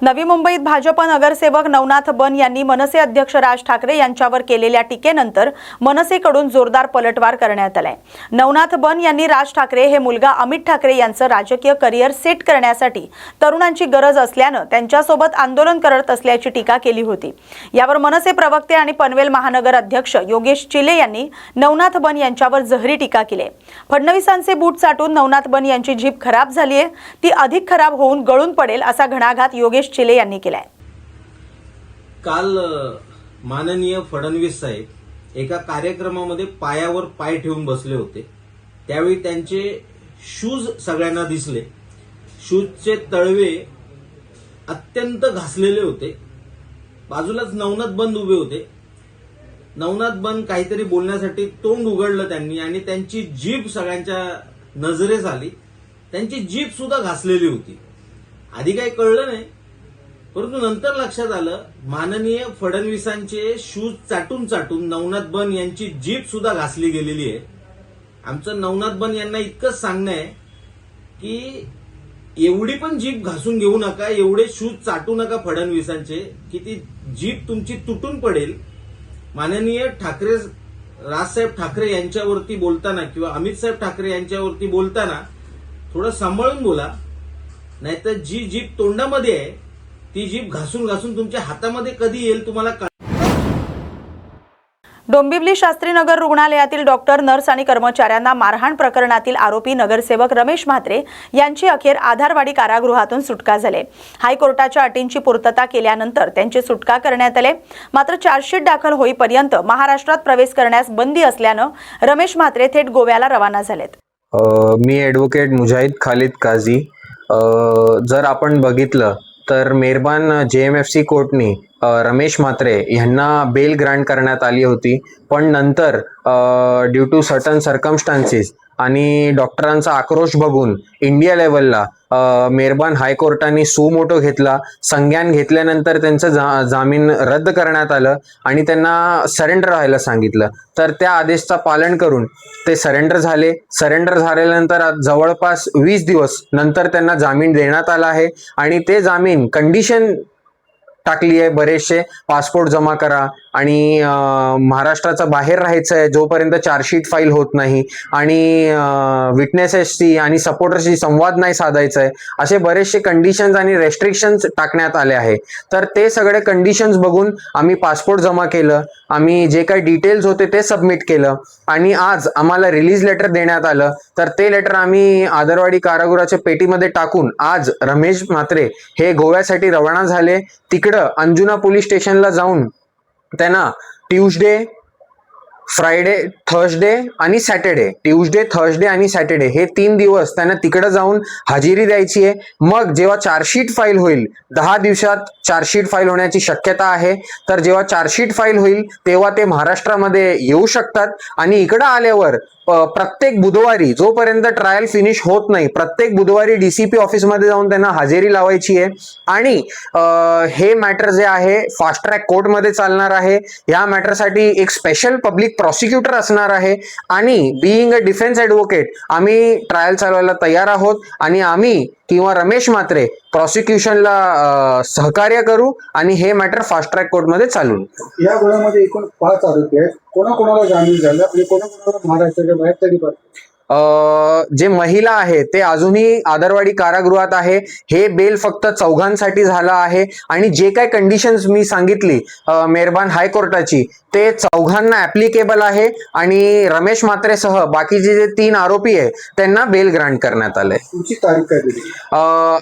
नवी मुंबईत भाजप नगरसेवक नवनाथ बन यांनी मनसे अध्यक्ष राज ठाकरे यांच्यावर केलेल्या टीकेनंतर मनसेकडून जोरदार पलटवार करण्यात आलाय। नवनाथ बन यांनी राज ठाकरे हे मुलगा अमित ठाकरे यांचं राजकीय करिअर सेट करण्यासाठी तरुणांची गरज असल्यानं त्यांच्यासोबत आंदोलन करत असल्याची टीका केली होती। यावर मनसे प्रवक्ते आणि पनवेल महानगर अध्यक्ष योगेश चिले यांनी नवनाथ बन यांच्यावर जहरी टीका केली। फडणवीसांचे बूट चाटून नवनाथ बन यांची जीभ खराब झाली आहे, ती अधिक खराब होऊन गळून पडेल असा घणाघात योगेश चिले यांनी केलाय। काल माननीय फडणवीस साहेब एका कार्यक्रमामध्ये पायावर पाय ठेवून बसले होते। त्यावेळी त्यांचे शूज सगळ्यांना दिसले। शूजचे तळवे अत्यंत घासलेले होते। बाजूलाच नवनाथ बन उभे होते। नवनाथ बन काहीतरी बोलण्यासाठी तोंड उघडलं त्यांनी आणि त्यांची जीभ सगळ्यांच्या नजरेस आली। त्यांची जीभ सुद्धा घासलेली होती। आधी काही कळलं नाही, परंतु नंतर लक्षात आलं माननीय फडणवीसांचे शूज चाटून चाटून नवनाथ बन यांची जीभ सुद्धा घासली गेलेली आहे। आमचं नवनाथ बन यांना इतकंच सांगणं आहे की एवढी पण जीभ घासून घेऊ नका, एवढे शूज चाटू नका फडणवीसांचे की ती जीभ तुमची तुटून पडेल। माननीय राजसाहेब ठाकरे यांच्यावरती बोलताना किंवा अमित साहेब ठाकरे यांच्यावरती बोलताना थोडं सांभाळून बोला, नाहीतर जी जीभ तोंडामध्ये आहे ती जीभ घासून घासून तुमच्या हातामध्ये कधी येईल तुम्हाला डोंबिवली शास्त्रीनगर रुग्णालयातील डॉक्टर, नर्स आणि कर्मचाऱ्यांना मारहाण प्रकरणातील आरोपी नगरसेवक रमेश म्हात्रे यांची अखेर आधारवाडी कारागृहातून सुटका झाली। हायकोर्टाच्या अटींची पूर्तता केल्यानंतर त्यांची सुटका करण्यात आली। मात्र चार्जशीट दाखल होईपर्यंत महाराष्ट्रात प्रवेश करण्यास बंदी असल्यानं रमेश म्हात्रे थेट गोव्याला रवाना झालेत। मी ॲडव्होकेट मुजाहिद खालिद काझी। जर आपण बघितलं तर मेहरबान JMFC कोर्टने रमेश म्हात्रे यांना बेल ग्रांट करण्यात आली होती, पण नंतर ड्यू टू सर्टन सर्कमस्टान्सेस आणि डॉक्टरांचा आक्रोश बघून इंडिया लेवलला मेहरबान हायकोर्टाने सुमोटो घेतला। संज्ञान घेतल्यानंतर त्यांचं जामीन रद्द करण्यात आलं आणि त्यांना सरेंडर व्हायला सांगितलं। तर त्या आदेशाचं पालन करून ते सरेंडर झाले। सरेंडर झाल्यानंतर जवळपास 20 दिवस नंतर त्यांना जामीन देण्यात आला आहे आणि ते जामीन कंडिशन टाकली आहे बरेचसे, पासपोर्ट जमा करा आणि महाराष्ट्राच्या बाहेर राहायचं आहे जोपर्यंत चार्जशीट फाईल होत नाही आणि विटनेसेसशी आणि सपोर्टरशी संवाद नाही साधायचा आहे, असे बरेचसे कंडिशन्स आणि रेस्ट्रिक्शन्स टाकण्यात आले आहे। तर ते सगळे कंडिशन्स बघून आम्ही पासपोर्ट जमा केलं, आम्ही जे काही डिटेल्स होते ते सबमिट केलं आणि आज आम्हाला रिलीज लेटर देण्यात आलं। तर ते लेटर आम्ही आधारवाडी कारागृहाच्या पेटीमध्ये टाकून आज रमेश म्हात्रे हे गोव्यासाठी रवाना झाले। तिकडं अंजुना पोलीस स्टेशनला जाऊन त्यांना ट्यूसडे, फ्रायडे, थर्सडे आणि सॅटर्डे, ट्यूसडे, थर्सडे आणि सॅटर्डे हे 3 दिवस त्यांना तिकडे जाऊन हजेरी द्यायची आहे। मग जेव्हा चार्जशीट फाईल होईल, 10 दिवसात चार्जशीट फाईल होण्याची शक्यता आहे। तर जेव्हा चार्जशीट फाईल होईल तेव्हा ते महाराष्ट्रामध्ये येऊ शकतात आणि इकडे आल्यावर प्रत्येक बुधवारी जोपर्यंत ट्रायल फिनिश होत नाही प्रत्येक बुधवारी DCP ऑफिसमध्ये जाऊन त्यांना हजेरी लावायची आहे आणि हे मॅटर जे आहे फास्ट ट्रॅक कोर्टमध्ये चालणार आहे। या मॅटरसाठी एक स्पेशल पब्लिक प्रॉसिक्युटर असणार आहे आणि बीइंग अ डिफेन्स ॲडव्होकेट आम्ही ट्रायल चालवायला तयार आहोत आणि आम्ही किंवा रमेश म्हात्रे प्रॉसिक्युशनला सहकार्य करू आणि हे मॅटर फास्ट ट्रॅक कोर्टमध्ये चालू। या गुन्ह्यामध्ये एकूण 5 आरोपी आहेत। कोणाकोणाला जामीन झाला आणि कोणाकोणाला महाराष्ट्राच्या बाहेर तरी जे महिला आहे ते अजूनही आधारवाडी कारागृहात आहे। हे बेल फक्त चौघांसाठी झालं आहे आणि जे काही कंडिशन्स मी सांगितली मेहरबान हायकोर्टाची ते चौघांना ऍप्लिकेबल आहे आणि रमेश म्हात्रेसह बाकीचे जे 3 आरोपी आहे त्यांना बेल ग्रांट करण्यात आलंय। तुमची तारीख काय दिली?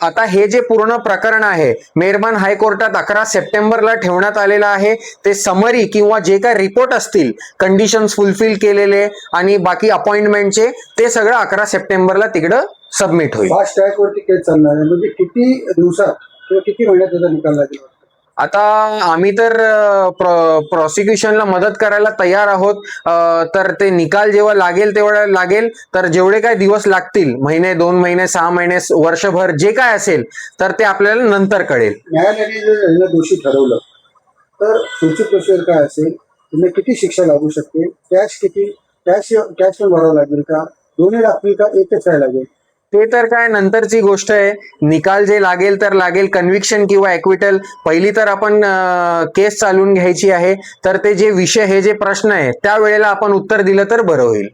आता हे जे पूर्ण प्रकरण आहे मेहरबान हायकोर्टात 11 सप्टेंबरला ठेवण्यात आलेलं आहे। ते समरी किंवा जे काही रिपोर्ट असतील कंडिशन्स फुलफिल केलेले आणि बाकी अपॉइंटमेंटचे ते सगळं 11 सप्टेंबरला तिकडं सबमिट होईल। फास्ट ट्रॅक वरती केस चालणार आहे, म्हणजे किती दिवसात किंवा किती महिन्यात त्याचा निकाल लागेल? आता आम्ही तर प्रॉसिक्युशनला मदत करायला तयार आहोत। तर ते निकाल जेव्हा लागेल तेवढा लागेल, तर जेवढे काय दिवस लागतील, महिने, 2 महिने, 6 महिने, वर्षभर जे काय असेल तर ते आपल्याला नंतर कळेल। न्यायालयाने जर यांना दोषी ठरवलं तर पुढची प्रोसिजर काय असेल? त्यांना किती शिक्षा लागू शकते? कॅश पण भरावं लागेल का? दोन्ही लागतील का एकच काय लागेल? ते तर काय नंतरची गोष्ट आहे. निकाल जे लागेल तर लागेल, कन्व्हिक्शन किंवा ॲक्विटल. पहिली तर आपण केस चालवून घ्यायची आहे. तर ते जे विषय हे जे प्रश्न आहे त्यावेळेला आपण उत्तर दिलं तर बरं होईल.